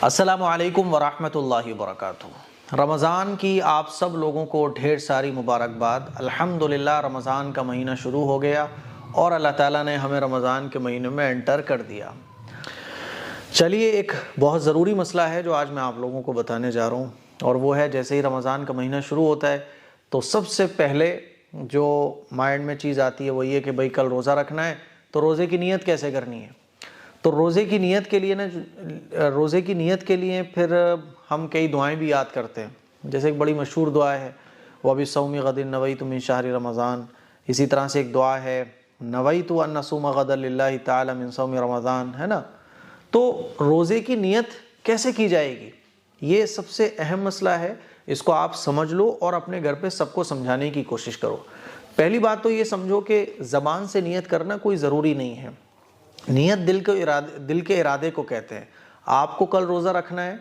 السلام علیکم ورحمۃ اللہ وبرکاتہ۔ رمضان کی آپ سب لوگوں کو ڈھیر ساری مبارکباد۔ الحمدللہ رمضان کا مہینہ شروع ہو گیا اور اللہ تعالیٰ نے ہمیں رمضان کے مہینے میں انٹر کر دیا۔ چلیے ایک بہت ضروری مسئلہ ہے جو آج میں آپ لوگوں کو بتانے جا رہا ہوں، اور وہ ہے جیسے ہی رمضان کا مہینہ شروع ہوتا ہے تو سب سے پہلے جو مائنڈ میں چیز آتی ہے وہ یہ کہ بھئی کل روزہ رکھنا ہے، تو روزے کی نیت کیسے کرنی ہے؟ تو روزے کی نیت کے لیے پھر ہم کئی دعائیں بھی یاد کرتے ہیں، جیسے ایک بڑی مشہور دعا ہے وَبِصَوْمِ غَدٍ نَوَيْتُ مِن شَهْرِ رمضان۔ اسی طرح سے ایک دعا ہے نَوَيْتُ أَنْ أَصُومَ غَدًا لِلَّهِ تَعَالَى مِن صَوْمِ رمضان، ہے نا؟ تو روزے کی نیت کیسے کی جائے گی، یہ سب سے اہم مسئلہ ہے۔ اس کو آپ سمجھ لو اور اپنے گھر پہ سب کو سمجھانے کی کوشش کرو۔ پہلی بات تو یہ سمجھو کہ زبان سے نیت کرنا کوئی ضروری نہیں ہے۔ نیت دل کے ارادے کو کہتے ہیں۔ آپ کو کل روزہ رکھنا ہے،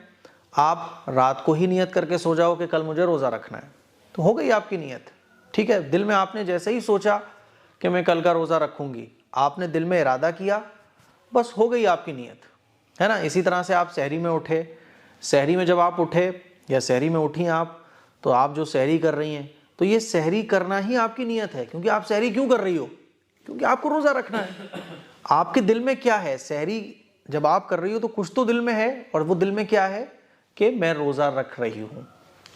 آپ رات کو ہی نیت کر کے سو جاؤ کہ کل مجھے روزہ رکھنا ہے، تو ہو گئی آپ کی نیت، ٹھیک ہے؟ دل میں آپ نے جیسے ہی سوچا کہ میں کل کا روزہ رکھوں گی، آپ نے دل میں ارادہ کیا، بس ہو گئی آپ کی نیت، ہے نا؟ اسی طرح سے آپ سحری میں اٹھے، سحری میں جب آپ اٹھے یا سحری میں اٹھی آپ، تو آپ جو سحری کر رہی ہیں تو یہ سحری کرنا ہی آپ کی نیت ہے، کیونکہ آپ سحری کیوں کر رہی ہو؟ کیونکہ آپ کو روزہ رکھنا ہے۔ آپ کے دل میں کیا ہے؟ سحری جب آپ کر رہی ہو تو کچھ تو دل میں ہے، اور وہ دل میں کیا ہے کہ میں روزہ رکھ رہی ہوں،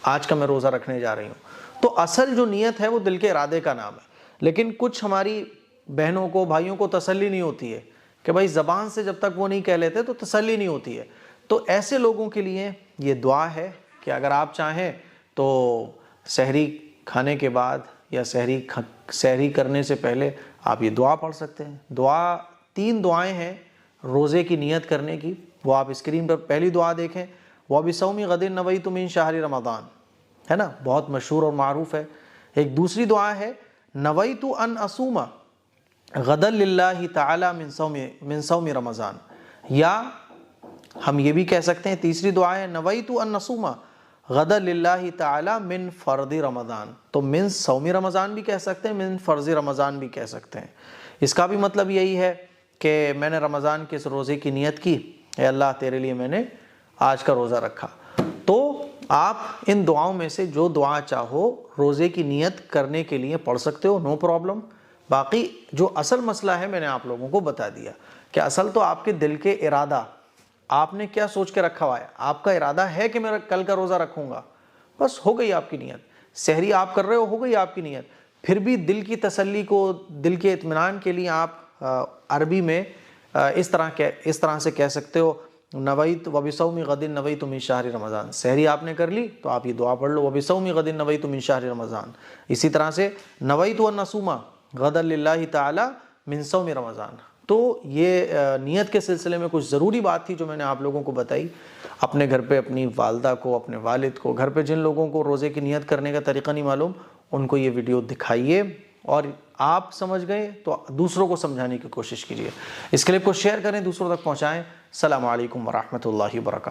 آج کا میں روزہ رکھنے جا رہی ہوں۔ تو اصل جو نیت ہے وہ دل کے ارادے کا نام ہے۔ لیکن کچھ ہماری بہنوں کو بھائیوں کو تسلی نہیں ہوتی ہے کہ بھائی زبان سے جب تک وہ نہیں کہہ لیتے تو تسلی نہیں ہوتی ہے۔ تو ایسے لوگوں کے لیے یہ دعا ہے کہ اگر آپ چاہیں تو سحری کھانے کے بعد یا سحری کرنے سے پہلے آپ یہ دعا پڑھ سکتے ہیں۔ دعا 3 دعائیں ہیں روزے کی نیت کرنے کی، وہ آپ اسکرین پر پہلی دعا دیکھیں، وَبِصَوْمِ غَدٍ نَوَيْتُ مِن شَهْرِ رمضان، ہے نا؟ بہت مشہور اور معروف ہے۔ ایک دوسری دعا ہے نَوَيْتُ أَنْ أَصُومَ غَدًا لِلَّهِ تَعَالَى مِن صَوْمِ رمضان، یا ہم یہ بھی کہہ سکتے ہیں تیسری دعا ہے نَوَيْتُ أَنْ نَصُومَ غَدًا لِلَّهِ تَعَالَى مِن فَرْضِ رمضان۔ تو من صوم رمضان بھی کہہ سکتے ہیں، من فرض رمضان بھی کہہ سکتے ہیں۔ اس کا بھی مطلب یہی ہے کہ میں نے رمضان کے اس روزے کی نیت کی، اے اللہ تیرے لیے میں نے آج کا روزہ رکھا۔ تو آپ ان دعاؤں میں سے جو دعا چاہو روزے کی نیت کرنے کے لیے پڑھ سکتے ہو، نو پرابلم۔ باقی جو اصل مسئلہ ہے میں نے آپ لوگوں کو بتا دیا کہ اصل تو آپ کے دل کے ارادہ، آپ نے کیا سوچ کے رکھا ہوا ہے۔ آپ کا ارادہ ہے کہ میں کل کا روزہ رکھوں گا، بس ہو گئی آپ کی نیت۔ سحری آپ کر رہے ہو گئی آپ کی نیت۔ پھر بھی دل کی تسلی کو، دل کے اطمینان کے لیے آپ عربی میں اس طرح سے کہہ سکتے ہو نویت وَبِصَوْمِ غَدٍ نَوَيْتُ مِن شَهْرِ رمضان۔ سحری آپ نے کر لی تو آپ یہ دعا پڑھ لو وَبِصَوْمِ غَدٍ نَوَيْتُ مِن شَهْرِ رمضان۔ اسی طرح سے نَوَيْتُ أَنْ أَصُومَ غَدًا لِلَّهِ تَعَالَى مِن صَوْمِ رمضان۔ تو یہ نیت کے سلسلے میں کچھ ضروری بات تھی جو میں نے آپ لوگوں کو بتائی۔ اپنے گھر پہ اپنی والدہ کو، اپنے والد کو، گھر پہ جن لوگوں کو روزے کی نیت کرنے کا طریقہ نہیں معلوم ان کو یہ ویڈیو دکھائیے، اور آپ سمجھ گئے تو دوسروں کو سمجھانے کی کوشش کیجیے۔ اس کلپ کو شیئر کریں، دوسروں تک پہنچائیں۔ السلام علیکم ورحمۃ اللہ وبرکاتہ۔